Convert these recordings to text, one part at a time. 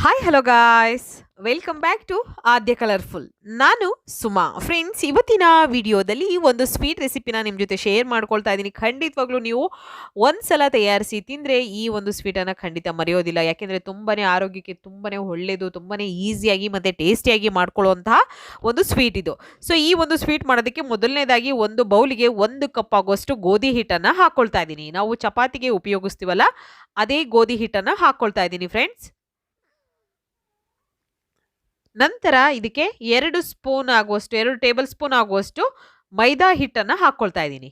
Hi hello guys, welcome back to Adya colourful. ನಾನು Suma. Friends, ಇವತ್ತಿನ ವಿಡಿಯೋದಲ್ಲಿ ಒಂದು ಸ್ವೀಟ್ ರೆಸಿಪಿನ ನಿಮ್ಮ ಜೊತೆ ಶೇರ್ ಮಾಡ್ಕೊಳ್ತಾ ಇದ್ದೀನಿ. ಖಂಡಿತವಾಗ್ಲೂ ನೀವು ಒಂದ್ಸಲ ತಯಾರಿಸಿ ತಿಂದರೆ ಈ ಒಂದು ಸ್ವೀಟನ್ನು ಖಂಡಿತ ಮರೆಯೋದಿಲ್ಲ. ಯಾಕೆಂದರೆ ತುಂಬಾ ಆರೋಗ್ಯಕ್ಕೆ ತುಂಬಾ ಒಳ್ಳೆಯದು, ತುಂಬಾ ಈಸಿಯಾಗಿ ಮತ್ತು ಟೇಸ್ಟಿಯಾಗಿ ಮಾಡ್ಕೊಳ್ಳುವಂತಹ ಒಂದು ಸ್ವೀಟ್ ಇದು. ಸೊ ಈ ಒಂದು ಸ್ವೀಟ್ ಮಾಡೋದಕ್ಕೆ ಮೊದಲನೇದಾಗಿ ಒಂದು ಬೌಲಿಗೆ 1 ಕಪ್ ಆಗುವಷ್ಟು ಗೋಧಿ ಹಿಟ್ಟನ್ನು ಹಾಕ್ಕೊಳ್ತಾ ಇದ್ದೀನಿ. ನಾವು ಚಪಾತಿಗೆ ಉಪಯೋಗಿಸ್ತೀವಲ್ಲ, ಅದೇ ಗೋಧಿ ಹಿಟ್ಟನ್ನು ಹಾಕ್ಕೊಳ್ತಾ ಇದ್ದೀನಿ ಫ್ರೆಂಡ್ಸ್. ನಂತರ ಇದಕ್ಕೆ 2 ಸ್ಪೂನ್ ಆಗುವಷ್ಟು 2 ಟೇಬಲ್ ಸ್ಪೂನ್ ಆಗುವಷ್ಟು ಮೈದಾ ಹಿಟ್ಟನ್ನು ಹಾಕ್ಕೊಳ್ತಾ ಇದ್ದೀನಿ.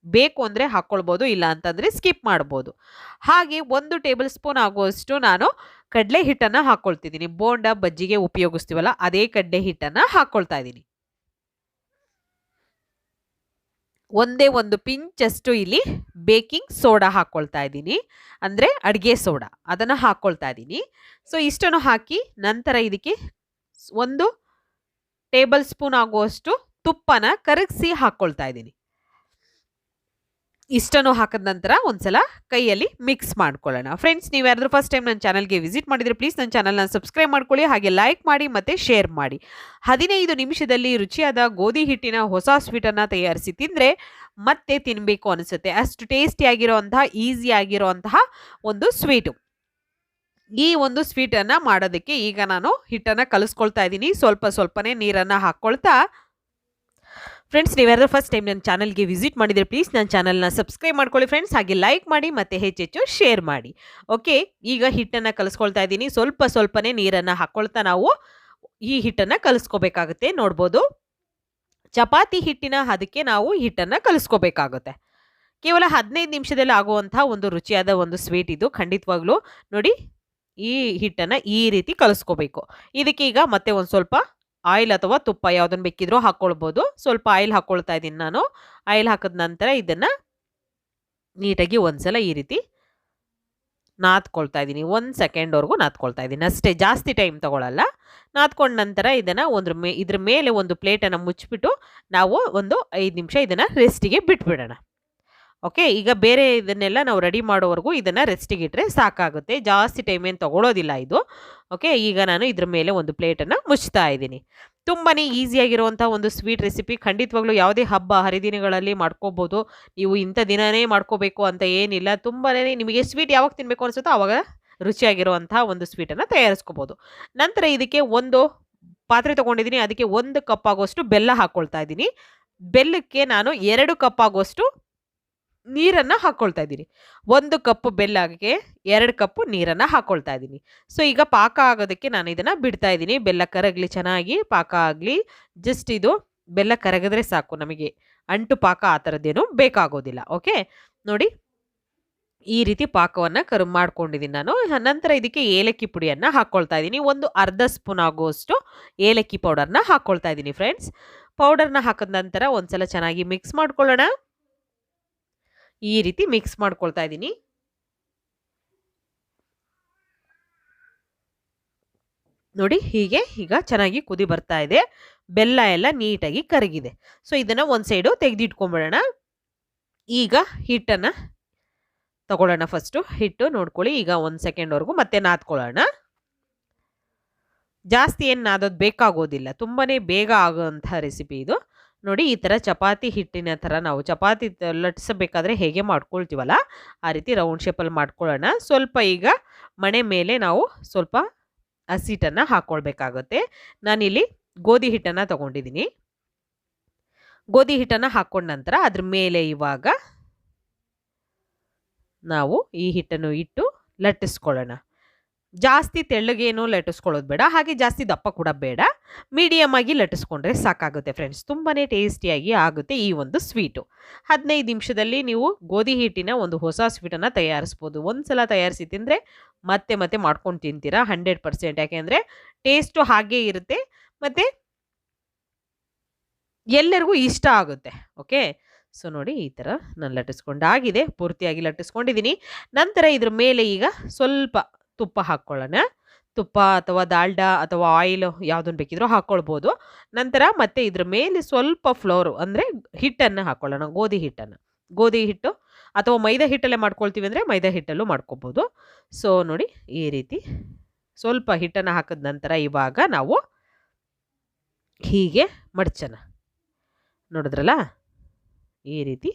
ಬೇಕು ಅಂದರೆ ಹಾಕ್ಕೊಳ್ಬೋದು, ಇಲ್ಲ ಅಂತಂದರೆ ಸ್ಕಿಪ್ ಮಾಡ್ಬೋದು. ಹಾಗೆ 1 ಟೇಬಲ್ ಸ್ಪೂನ್ ಆಗುವಷ್ಟು ನಾನು ಕಡಲೆ ಹಿಟ್ಟನ್ನು ಹಾಕ್ಕೊಳ್ತಿದ್ದೀನಿ. ಬೋಂಡ ಬಜ್ಜಿಗೆ ಉಪಯೋಗಿಸ್ತೀವಲ್ಲ, ಅದೇ ಕಡಲೆ ಹಿಟ್ಟನ್ನು ಹಾಕ್ಕೊಳ್ತಾ ಇದ್ದೀನಿ. ಒಂದೇ ಒಂದು ಪಿಂಚಷ್ಟು ಇಲ್ಲಿ ಬೇಕಿಂಗ್ ಸೋಡಾ ಹಾಕ್ಕೊಳ್ತಾ ಇದ್ದೀನಿ, ಅಂದರೆ ಅಡುಗೆ ಸೋಡಾ, ಅದನ್ನು ಹಾಕ್ಕೊಳ್ತಾ ಇದ್ದೀನಿ. ಸೊ ಇಷ್ಟನ್ನು ಹಾಕಿ ನಂತರ ಇದಕ್ಕೆ 1 ಟೇಬಲ್ ಸ್ಪೂನ್ ಆಗುವಷ್ಟು ತುಪ್ಪನ ಕರಗಿಸಿ ಹಾಕ್ಕೊಳ್ತಾ ಇದ್ದೀನಿ. ಇಷ್ಟನ್ನು ಹಾಕಿದ ನಂತರ ಒಂದ್ಸಲ ಕೈಯಲ್ಲಿ ಮಿಕ್ಸ್ ಮಾಡ್ಕೊಳ್ಳೋಣ. ಫ್ರೆಂಡ್ಸ್, ನೀವು ಯಾರಾದರೂ ಫಸ್ಟ್ ಟೈಮ್ ನನ್ನ ಚಾನಲ್ಗೆ ವಿಸಿಟ್ ಮಾಡಿದರೆ ಪ್ಲೀಸ್ ನನ್ನ ಚಾನಲ್ನ ಸಬ್ಸ್ಕ್ರೈಬ್ ಮಾಡ್ಕೊಳ್ಳಿ, ಹಾಗೆ ಲೈಕ್ ಮಾಡಿ ಮತ್ತು ಶೇರ್ ಮಾಡಿ. 15 ನಿಮಿಷದಲ್ಲಿ ರುಚಿಯಾದ ಗೋಧಿ ಹಿಟ್ಟಿನ ಹೊಸ ಸ್ವೀಟನ್ನು ತಯಾರಿಸಿ ತಿಂದರೆ ಮತ್ತೆ ತಿನ್ನಬೇಕು ಅನಿಸುತ್ತೆ. ಅಷ್ಟು ಟೇಸ್ಟಿಯಾಗಿರೋಂತಹ, ಈಸಿ ಆಗಿರೋಂತಹ ಒಂದು ಸ್ವೀಟು. ಈ ಒಂದು ಸ್ವೀಟನ್ನು ಮಾಡೋದಕ್ಕೆ ಈಗ ನಾನು ಹಿಟ್ಟನ್ನು ಕಲಿಸ್ಕೊಳ್ತಾ ಇದ್ದೀನಿ. ಸ್ವಲ್ಪನೇ ನೀರನ್ನು ಹಾಕ್ಕೊಳ್ತಾ. ಫ್ರೆಂಡ್ಸ್, ನೀವ್ಯಾರು ಫಸ್ಟ್ ಟೈಮ್ ನನ್ನ ಚಾನಲ್ಗೆ ವಿಸಿಟ್ ಮಾಡಿದರೆ ಪ್ಲೀಸ್ ನನ್ನ ಚಾನಲ್ನ ಸಬ್ಸ್ಕ್ರೈಬ್ ಮಾಡ್ಕೊಳ್ಳಿ ಫ್ರೆಂಡ್ಸ್, ಹಾಗೆ ಲೈಕ್ ಮಾಡಿ ಮತ್ತು ಹೆಚ್ಚೆಚ್ಚು ಶೇರ್ ಮಾಡಿ. ಓಕೆ, ಈಗ ಹಿಟ್ಟನ್ನು ಕಲಿಸ್ಕೊಳ್ತಾ ಇದ್ದೀನಿ. ಸ್ವಲ್ಪನೇ ನೀರನ್ನು ಹಾಕ್ಕೊಳ್ತಾ ನಾವು ಈ ಹಿಟ್ಟನ್ನು ಕಲಿಸ್ಕೋಬೇಕಾಗುತ್ತೆ. ನೋಡ್ಬೋದು, ಚಪಾತಿ ಹಿಟ್ಟಿನ ಅದಕ್ಕೆ ನಾವು ಹಿಟ್ಟನ್ನು ಕಲಿಸ್ಕೋಬೇಕಾಗುತ್ತೆ. ಕೇವಲ 15 ನಿಮಿಷದಲ್ಲಿ ಆಗುವಂಥ ಒಂದು ರುಚಿಯಾದ ಒಂದು ಸ್ವೀಟ್ ಇದು. ಖಂಡಿತವಾಗ್ಲೂ ನೋಡಿ, ಈ ಹಿಟ್ಟನ್ನು ಈ ರೀತಿ ಕಲಿಸ್ಕೋಬೇಕು. ಇದಕ್ಕೆ ಈಗ ಮತ್ತೆ ಒಂದು ಸ್ವಲ್ಪ ಆಯಿಲ್ ಅಥವಾ ತುಪ್ಪ ಯಾವುದನ್ನು ಬೇಕಿದ್ರೂ ಹಾಕ್ಕೊಳ್ಬೋದು. ಸ್ವಲ್ಪ ಆಯಿಲ್ ಹಾಕ್ಕೊಳ್ತಾ ಇದ್ದೀನಿ ನಾನು. ಆಯಿಲ್ ಹಾಕಿದ ನಂತರ ಇದನ್ನು ನೀಟಾಗಿ ಒಂದ್ಸಲ ಈ ರೀತಿ ನಾದ್ಕೊಳ್ತಾ ಇದ್ದೀನಿ. 1 ಸೆಕೆಂಡ್ವರೆಗೂ ನಾದ್ಕೊಳ್ತಾ ಇದ್ದೀನಿ ಅಷ್ಟೇ, ಜಾಸ್ತಿ ಟೈಮ್ ತಗೊಳ್ಳಲ್ಲ. ನಾದ್ಕೊಂಡ ನಂತರ ಇದನ್ನು ಇದ್ರ ಮೇಲೆ ಒಂದು ಪ್ಲೇಟನ್ನು ಮುಚ್ಚಿಬಿಟ್ಟು ನಾವು ಒಂದು 5 ನಿಮಿಷ ಇದನ್ನು ರೆಸ್ಟಿಗೆ ಬಿಟ್ಬಿಡೋಣ. ಓಕೆ, ಈಗ ಬೇರೆ ಇದನ್ನೆಲ್ಲ ನಾವು ರೆಡಿ ಮಾಡೋವರೆಗೂ ಇದನ್ನು ರೆಸ್ಟಿಗೆ ಇಟ್ಟರೆ ಸಾಕಾಗುತ್ತೆ. ಜಾಸ್ತಿ ಟೈಮ್ ಏನು ತೊಗೊಳೋದಿಲ್ಲ ಇದು. ಓಕೆ, ಈಗ ನಾನು ಇದ್ರ ಮೇಲೆ ಒಂದು ಪ್ಲೇಟನ್ನು ಮುಚ್ತಾ ಇದ್ದೀನಿ. ತುಂಬಾ ಈಸಿಯಾಗಿರುವಂಥ ಒಂದು ಸ್ವೀಟ್ ರೆಸಿಪಿ. ಖಂಡಿತವಾಗ್ಲೂ ಯಾವುದೇ ಹಬ್ಬ ಹರಿದಿನಗಳಲ್ಲಿ ಮಾಡ್ಕೋಬೋದು. ನೀವು ಇಂಥ ದಿನವೇ ಮಾಡ್ಕೋಬೇಕು ಅಂತ ಏನಿಲ್ಲ. ತುಂಬಾ ನಿಮಗೆ ಸ್ವೀಟ್ ಯಾವಾಗ ತಿನ್ನಬೇಕು ಅನಿಸುತ್ತೋ ಆವಾಗ ರುಚಿಯಾಗಿರುವಂಥ ಒಂದು ಸ್ವೀಟನ್ನು ತಯಾರಿಸ್ಕೋಬೋದು. ನಂತರ ಇದಕ್ಕೆ ಒಂದು ಪಾತ್ರೆ ತೊಗೊಂಡಿದ್ದೀನಿ. ಅದಕ್ಕೆ 1 ಕಪ್ ಆಗುವಷ್ಟು ಬೆಲ್ಲ ಹಾಕ್ಕೊಳ್ತಾ ಇದ್ದೀನಿ. ಬೆಲ್ಲಕ್ಕೆ ನಾನು 2 ಕಪ್ ಆಗುವಷ್ಟು ನೀರನ್ನು ಹಾಕ್ಕೊಳ್ತಾ ಇದ್ದೀನಿ. 1 ಕಪ್ ಬೆಲ್ಲಕ್ಕೆ 2 ಕಪ್ ನೀರನ್ನು ಹಾಕ್ಕೊಳ್ತಾ ಇದ್ದೀನಿ. ಸೊ ಈಗ ಪಾಕ ಆಗೋದಕ್ಕೆ ನಾನು ಇದನ್ನು ಬಿಡ್ತಾ ಇದ್ದೀನಿ. ಬೆಲ್ಲ ಕರಗಲಿ, ಚೆನ್ನಾಗಿ ಪಾಕ ಆಗಲಿ. ಜಸ್ಟ್ ಇದು ಬೆಲ್ಲ ಕರಗಿದ್ರೆ ಸಾಕು, ನಮಗೆ ಅಂಟು ಪಾಕ ಆ ಥರದ್ದೇನು ಬೇಕಾಗೋದಿಲ್ಲ. ಓಕೆ, ನೋಡಿ ಈ ರೀತಿ ಪಾಕವನ್ನು ಮಾಡ್ಕೊಂಡಿದ್ದೀನಿ ನಾನು. ನಂತರ ಇದಕ್ಕೆ ಏಲಕ್ಕಿ ಪುಡಿಯನ್ನು ಹಾಕ್ಕೊಳ್ತಾ ಇದ್ದೀನಿ. ಒಂದು ಅರ್ಧ ಸ್ಪೂನ್ ಆಗುವಷ್ಟು ಏಲಕ್ಕಿ ಪೌಡರ್ನ ಹಾಕ್ಕೊಳ್ತಾ ಇದ್ದೀನಿ ಫ್ರೆಂಡ್ಸ್. ಪೌಡರ್ನ ಹಾಕಿದ ನಂತರ ಒಂದ್ಸಲ ಚೆನ್ನಾಗಿ ಮಿಕ್ಸ್ ಮಾಡ್ಕೊಳ್ಳೋಣ. ಈ ರೀತಿ ಮಿಕ್ಸ್ ಮಾಡ್ಕೊಳ್ತಾ ಇದ್ದೀನಿ. ನೋಡಿ, ಹೀಗೆ ಈಗ ಚೆನ್ನಾಗಿ ಕುದಿ ಬರ್ತಾ ಇದೆ. ಬೆಲ್ಲ ಎಲ್ಲ ನೀಟಾಗಿ ಕರಗಿದೆ. ಸೊ ಇದನ್ನು ಒಂದು ಸೈಡು ತೆಗೆದಿಟ್ಕೊಂಡ್ಬಿಡೋಣ. ಈಗ ಹಿಟ್ಟನ್ನು ತಗೊಳ್ಳೋಣ. ಫಸ್ಟು ಹಿಟ್ಟು ನೋಡ್ಕೊಳ್ಳಿ. ಈಗ 1 ಸೆಕೆಂಡ್ವರೆಗೂ ಮತ್ತೆ ನಾದ್ಕೊಳ್ಳೋಣ. ಜಾಸ್ತಿ ಏನು ನಾದೋದು ಬೇಕಾಗೋದಿಲ್ಲ, ತುಂಬಾ ಬೇಗ ಆಗೋವಂಥ ರೆಸಿಪಿ ಇದು. ನೋಡಿ, ಈ ಥರ ಚಪಾತಿ ಹಿಟ್ಟಿನ ಥರ ನಾವು ಚಪಾತಿ ಲಟ್ಟಿಸಬೇಕಾದ್ರೆ ಹೇಗೆ ಮಾಡ್ಕೊಳ್ತೀವಲ್ಲ, ಆ ರೀತಿ ರೌಂಡ್ ಶೇಪಲ್ಲಿ ಮಾಡ್ಕೊಳ್ಳೋಣ. ಸ್ವಲ್ಪ ಈಗ ಮಣೆ ಮೇಲೆ ನಾವು ಸ್ವಲ್ಪ ಹಸಿಟ್ಟನ್ನು ಹಾಕ್ಕೊಳ್ಬೇಕಾಗುತ್ತೆ. ನಾನಿಲ್ಲಿ ಗೋಧಿ ಹಿಟ್ಟನ್ನು ತೊಗೊಂಡಿದ್ದೀನಿ. ಗೋಧಿ ಹಿಟ್ಟನ್ನು ಹಾಕ್ಕೊಂಡ ನಂತರ ಅದ್ರ ಮೇಲೆ ಇವಾಗ ನಾವು ಈ ಹಿಟ್ಟನ್ನು ಇಟ್ಟು ಲಟ್ಟಿಸ್ಕೊಳ್ಳೋಣ. ಜಾಸ್ತಿ ತೆಳ್ಳಗೇನು ಲಟ್ಟಿಸ್ಕೊಳ್ಳೋದು ಬೇಡ, ಹಾಗೆ ಜಾಸ್ತಿ ದಪ್ಪ ಕೂಡ ಬೇಡ. ಮೀಡಿಯಮ್ ಆಗಿ ಲಟ್ಟಿಸ್ಕೊಂಡ್ರೆ ಸಾಕಾಗುತ್ತೆ ಫ್ರೆಂಡ್ಸ್. ತುಂಬಾ ಟೇಸ್ಟಿಯಾಗಿ ಆಗುತ್ತೆ ಈ ಒಂದು ಸ್ವೀಟು. 15 ನಿಮಿಷದಲ್ಲಿ ನೀವು ಗೋಧಿ ಹಿಟ್ಟಿನ ಒಂದು ಹೊಸ ಸ್ವೀಟನ್ನು ತಯಾರಿಸ್ಬೋದು. ಒಂದ್ಸಲ ತಯಾರಿಸಿ ತಿಂದರೆ ಮತ್ತೆ ಮಾಡ್ಕೊಂಡು ತಿಂತೀರಾ 100%. ಯಾಕೆಂದರೆ ಟೇಸ್ಟು ಹಾಗೇ ಇರುತ್ತೆ ಮತ್ತು ಎಲ್ಲರಿಗೂ ಇಷ್ಟ ಆಗುತ್ತೆ. ಓಕೆ, ಸೊ ನೋಡಿ, ಈ ಥರ ನಾನು ಲಟ್ಟಿಸ್ಕೊಂಡಾಗಿದೆ, ಪೂರ್ತಿಯಾಗಿ ಲಟ್ಟಿಸ್ಕೊಂಡಿದ್ದೀನಿ. ನಂತರ ಇದ್ರ ಮೇಲೆ ಈಗ ಸ್ವಲ್ಪ ತುಪ್ಪ ಹಾಕ್ಕೊಳ್ಳೋಣ. ತುಪ್ಪ ಅಥವಾ ದಾಲ್ಡಾ ಅಥವಾ ಆಯಿಲ್ ಯಾವುದನ್ನು ಬೇಕಿದ್ರೂ ಹಾಕ್ಕೊಳ್ಬೋದು. ನಂತರ ಮತ್ತೆ ಇದ್ರ ಮೇಲೆ ಸ್ವಲ್ಪ ಫ್ಲೋರು ಅಂದರೆ ಹಿಟ್ಟನ್ನು ಹಾಕ್ಕೊಳ್ಳೋಣ. ಗೋಧಿ ಹಿಟ್ಟು ಅಥವಾ ಮೈದಾ ಹಿಟ್ಟಲ್ಲೇ ಮಾಡ್ಕೊಳ್ತೀವಿ ಅಂದರೆ ಮೈದಾ ಹಿಟ್ಟಲ್ಲೂ ಮಾಡ್ಕೊಬೋದು. ಸೊ ನೋಡಿ, ಈ ರೀತಿ ಸ್ವಲ್ಪ ಹಿಟ್ಟನ್ನು ಹಾಕಿದ ನಂತರ ಇವಾಗ ನಾವು ಹೀಗೆ ಮಡ್ಚೋಣ. ನೋಡಿದ್ರಲ್ಲ, ಈ ರೀತಿ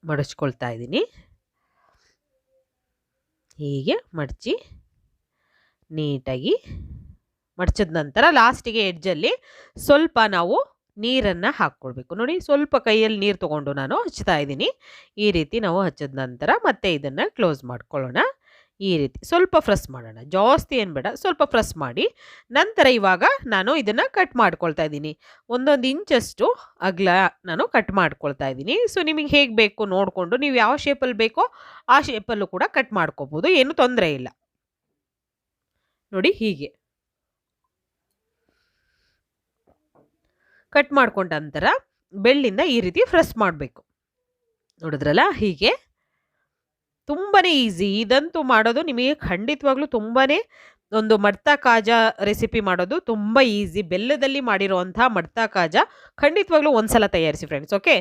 ಮಡಚ್ಕೊಳ್ತಾ ಇದ್ದೀನಿ. ಹೀಗೆ ಮಡಚಿ ನೀಟಾಗಿ ಮಡಚಿದ ನಂತರ ಲಾಸ್ಟಿಗೆ ಎಡ್ಜಲ್ಲಿ ಸ್ವಲ್ಪ ನಾವು ನೀರನ್ನು ಹಾಕ್ಕೊಳ್ಬೇಕು. ನೋಡಿ, ಸ್ವಲ್ಪ ಕೈಯಲ್ಲಿ ನೀರು ತೊಗೊಂಡು ನಾನು ಹಚ್ತಾ ಇದ್ದೀನಿ. ಈ ರೀತಿ ನಾವು ಹಚ್ಚಿದ ನಂತರ ಮತ್ತೆ ಇದನ್ನು ಕ್ಲೋಸ್ ಮಾಡ್ಕೊಳ್ಳೋಣ. ಈ ರೀತಿ ಸ್ವಲ್ಪ ಪ್ರೆಸ್ ಮಾಡೋಣ, ಜಾಸ್ತಿ ಏನು ಬೇಡ, ಸ್ವಲ್ಪ ಪ್ರೆಸ್ ಮಾಡಿ ನಂತರ ಇವಾಗ ನಾನು ಇದನ್ನು ಕಟ್ ಮಾಡ್ಕೊಳ್ತಾ ಇದ್ದೀನಿ. 1 ಇಂಚಷ್ಟು ಅಗಲ ನಾನು ಕಟ್ ಮಾಡ್ಕೊಳ್ತಾ ಇದ್ದೀನಿ. ಸೊ ನಿಮಗೆ ಹೇಗೆ ಬೇಕು ನೋಡಿಕೊಂಡು ನೀವು ಯಾವ ಶೇಪಲ್ಲಿ ಬೇಕೋ ಆ ಶೇಪಲ್ಲೂ ಕೂಡ ಕಟ್ ಮಾಡ್ಕೋಬೋದು, ಏನು ತೊಂದರೆ ಇಲ್ಲ. ನೋಡಿ, ಹೀಗೆ ಕಟ್ ಮಾಡ್ಕೊಂಡ ನಂತರ ಬೆಳ್ಳಿಂದ ಈ ರೀತಿ ಪ್ರೆಸ್ ಮಾಡಬೇಕು. ನೋಡಿದ್ರಲ್ಲ, ಹೀಗೆ ತುಂಬಾ ಈಸಿ. ಇದಂತೂ ಮಾಡೋದು ನಿಮಗೆ ಖಂಡಿತವಾಗ್ಲೂ ತುಂಬಾ ಒಂದು ಮಡ್ತಾ ಕಾಜಾ ರೆಸಿಪಿ ಮಾಡೋದು ತುಂಬ ಈಸಿ. ಬೆಲ್ಲದಲ್ಲಿ ಮಾಡಿರುವಂಥ ಮಡ್ತಾ ಕಾಜಾ ಖಂಡಿತವಾಗ್ಲೂ ಒಂದ್ಸಲ ತಯಾರಿಸಿ ಫ್ರೆಂಡ್ಸ್. ಓಕೆ,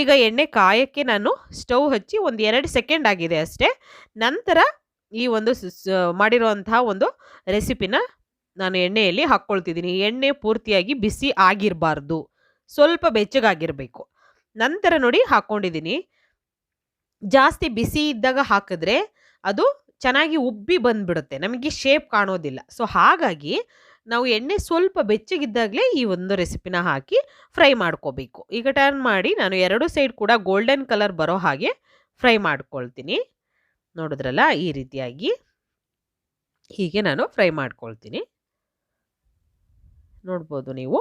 ಈಗ ಎಣ್ಣೆ ಕಾಯಕ್ಕೆ ನಾನು ಸ್ಟವ್ ಹಚ್ಚಿ 1-2 ಸೆಕೆಂಡ್ ಆಗಿದೆ ಅಷ್ಟೇ. ನಂತರ ಈ ಒಂದು ಮಾಡಿರುವಂತಹ ಒಂದು ರೆಸಿಪಿನ ನಾನು ಎಣ್ಣೆಯಲ್ಲಿ ಹಾಕ್ಕೊಳ್ತಿದ್ದೀನಿ. ಎಣ್ಣೆ ಪೂರ್ತಿಯಾಗಿ ಬಿಸಿ ಆಗಿರಬಾರ್ದು, ಸ್ವಲ್ಪ ಬೆಚ್ಚಗಾಗಿರಬೇಕು. ನಂತರ ನೋಡಿ ಹಾಕ್ಕೊಂಡಿದ್ದೀನಿ. ಜಾಸ್ತಿ ಬಿಸಿ ಇದ್ದಾಗ ಹಾಕಿದ್ರೆ ಅದು ಚೆನ್ನಾಗಿ ಉಬ್ಬಿ ಬಂದ್ಬಿಡುತ್ತೆ, ನಮಗೆ ಶೇಪ್ ಕಾಣೋದಿಲ್ಲ. ಸೊ ಹಾಗಾಗಿ ನಾವು ಎಣ್ಣೆ ಸ್ವಲ್ಪ ಬೆಚ್ಚಗಿದ್ದಾಗಲೇ ಈ ಒಂದು ರೆಸಿಪಿನ ಹಾಕಿ ಫ್ರೈ ಮಾಡ್ಕೋಬೇಕು. ಈಗ ಟರ್ನ್ ಮಾಡಿ ನಾನು 2 ಸೈಡ್ ಕೂಡ ಗೋಲ್ಡನ್ ಕಲರ್ ಬರೋ ಹಾಗೆ ಫ್ರೈ ಮಾಡ್ಕೊಳ್ತೀನಿ. ನೋಡಿದ್ರಲ್ಲ, ಈ ರೀತಿಯಾಗಿ ಹೀಗೆ ನಾನು ಫ್ರೈ ಮಾಡ್ಕೊಳ್ತೀನಿ. ನೋಡ್ಬೋದು ನೀವು,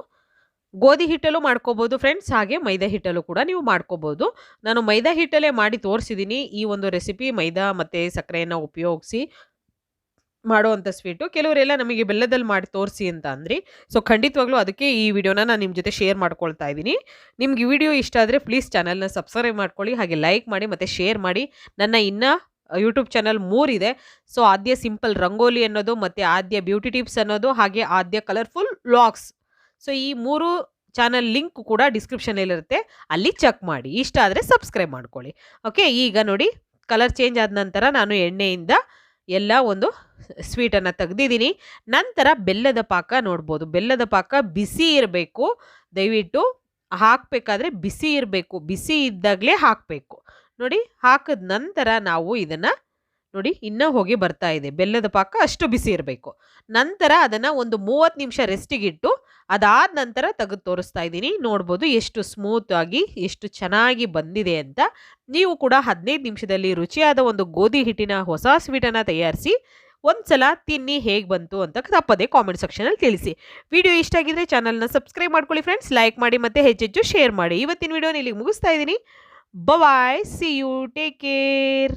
ಗೋಧಿ ಹಿಟ್ಟಲ್ಲೂ ಮಾಡ್ಕೋಬೋದು ಫ್ರೆಂಡ್ಸ್, ಹಾಗೆ ಮೈದಾ ಹಿಟ್ಟಲ್ಲೂ ಕೂಡ ನೀವು ಮಾಡ್ಕೋಬೋದು. ನಾನು ಮೈದಾ ಹಿಟ್ಟಲ್ಲೇ ಮಾಡಿ ತೋರಿಸಿದ್ದೀನಿ ಈ ಒಂದು ರೆಸಿಪಿ. ಮೈದಾ ಮತ್ತು ಸಕ್ಕರೆಯನ್ನು ಉಪಯೋಗಿಸಿ ಮಾಡೋವಂಥ ಸ್ವೀಟು. ಕೆಲವರೆಲ್ಲ ನಮಗೆ ಬೆಲ್ಲದಲ್ಲಿ ಮಾಡಿ ತೋರಿಸಿ ಅಂತ ಅಂದ್ರಿ. ಸೊ ಖಂಡಿತವಾಗ್ಲೂ ಅದಕ್ಕೆ ಈ ವಿಡಿಯೋನ ನಾನು ನಿಮ್ಮ ಜೊತೆ ಶೇರ್ ಮಾಡ್ಕೊಳ್ತಾ ಇದ್ದೀನಿ. ನಿಮ್ಗೆ ಈ ವಿಡಿಯೋ ಇಷ್ಟ ಆದರೆ ಪ್ಲೀಸ್ ಚಾನಲ್ನ ಸಬ್ಸ್ಕ್ರೈಬ್ ಮಾಡ್ಕೊಳ್ಳಿ, ಹಾಗೆ ಲೈಕ್ ಮಾಡಿ ಮತ್ತು ಶೇರ್ ಮಾಡಿ. ನನ್ನ ಇನ್ನೂ ಯೂಟ್ಯೂಬ್ ಚಾನಲ್ 3 ಇದೆ. ಸೊ ಆದ್ಯ ಸಿಂಪಲ್ ರಂಗೋಲಿ ಅನ್ನೋದು, ಮತ್ತು ಆದ್ಯ ಬ್ಯೂಟಿ ಟಿಪ್ಸ್ ಅನ್ನೋದು, ಹಾಗೆ ಆದ್ಯ ಕಲರ್ಫುಲ್ ವ್ಲಾಗ್ಸ್. ಸೊ ಈ 3 ಚಾನಲ್ ಲಿಂಕ್ ಕೂಡ ಡಿಸ್ಕ್ರಿಪ್ಷನಲ್ಲಿರುತ್ತೆ, ಅಲ್ಲಿ ಚೆಕ್ ಮಾಡಿ. ಇಷ್ಟ ಆದರೆ ಸಬ್ಸ್ಕ್ರೈಬ್ ಮಾಡ್ಕೊಳ್ಳಿ. ಓಕೆ, ಈಗ ನೋಡಿ ಕಲರ್ ಚೇಂಜ್ ಆದ ನಂತರ ನಾನು ಎಣ್ಣೆಯಿಂದ ಎಲ್ಲ ಒಂದು ಸ್ವೀಟನ್ನು ತೆಗ್ದಿದ್ದೀನಿ. ನಂತರ ಬೆಲ್ಲದ ಪಾಕ ನೋಡ್ಬೋದು, ಬೆಲ್ಲದ ಪಾಕ ಬಿಸಿ ಇರಬೇಕು. ದಯವಿಟ್ಟು ಹಾಕಬೇಕಾದ್ರೆ ಬಿಸಿ ಇರಬೇಕು, ಬಿಸಿ ಇದ್ದಾಗಲೇ ಹಾಕಬೇಕು. ನೋಡಿ, ಹಾಕಿದ ನಂತರ ನಾವು ಇದನ್ನು ನೋಡಿ ಇನ್ನೂ ಹೋಗಿ ಬರ್ತಾ ಇದೆ. ಬೆಲ್ಲದ ಪಾಕ ಅಷ್ಟು ಬಿಸಿ ಇರಬೇಕು. ನಂತರ ಅದನ್ನು ಒಂದು 30 ನಿಮಿಷ ರೆಸ್ಟಿಗಿಟ್ಟು ಅದಾದ ನಂತರ ತೆಗೆದು ತೋರಿಸ್ತಾ ಇದ್ದೀನಿ. ನೋಡ್ಬೋದು ಎಷ್ಟು ಸ್ಮೂತ್ ಆಗಿ ಎಷ್ಟು ಚೆನ್ನಾಗಿ ಬಂದಿದೆ ಅಂತ. ನೀವು ಕೂಡ 15 ನಿಮಿಷದಲ್ಲಿ ರುಚಿಯಾದ ಒಂದು ಗೋಧಿ ಹಿಟ್ಟಿನ ಹೊಸ ಸ್ವೀಟನ್ನು ತಯಾರಿಸಿ ಒಂದ್ಸಲ ತಿನ್ನಿ, ಹೇಗೆ ಬಂತು ಅಂತ ತಪ್ಪದೆ ಕಾಮೆಂಟ್ ಸೆಕ್ಷನಲ್ಲಿ ತಿಳಿಸಿ. ವಿಡಿಯೋ ಇಷ್ಟ ಆಗಿದ್ರೆ ಚಾನಲ್ನ ಸಬ್ಸ್ಕ್ರೈಬ್ ಮಾಡ್ಕೊಳ್ಳಿ ಫ್ರೆಂಡ್ಸ್, ಲೈಕ್ ಮಾಡಿ ಮತ್ತು ಹೆಚ್ಚೆಚ್ಚು ಶೇರ್ ಮಾಡಿ. ಇವತ್ತಿನ ವಿಡಿಯೋನ ಇಲ್ಲಿಗೆ ಮುಗಿಸ್ತಾ ಇದ್ದೀನಿ. ಬಾಯ್, ಸಿ ಯು, ಟೇಕ್ ಕೇರ್.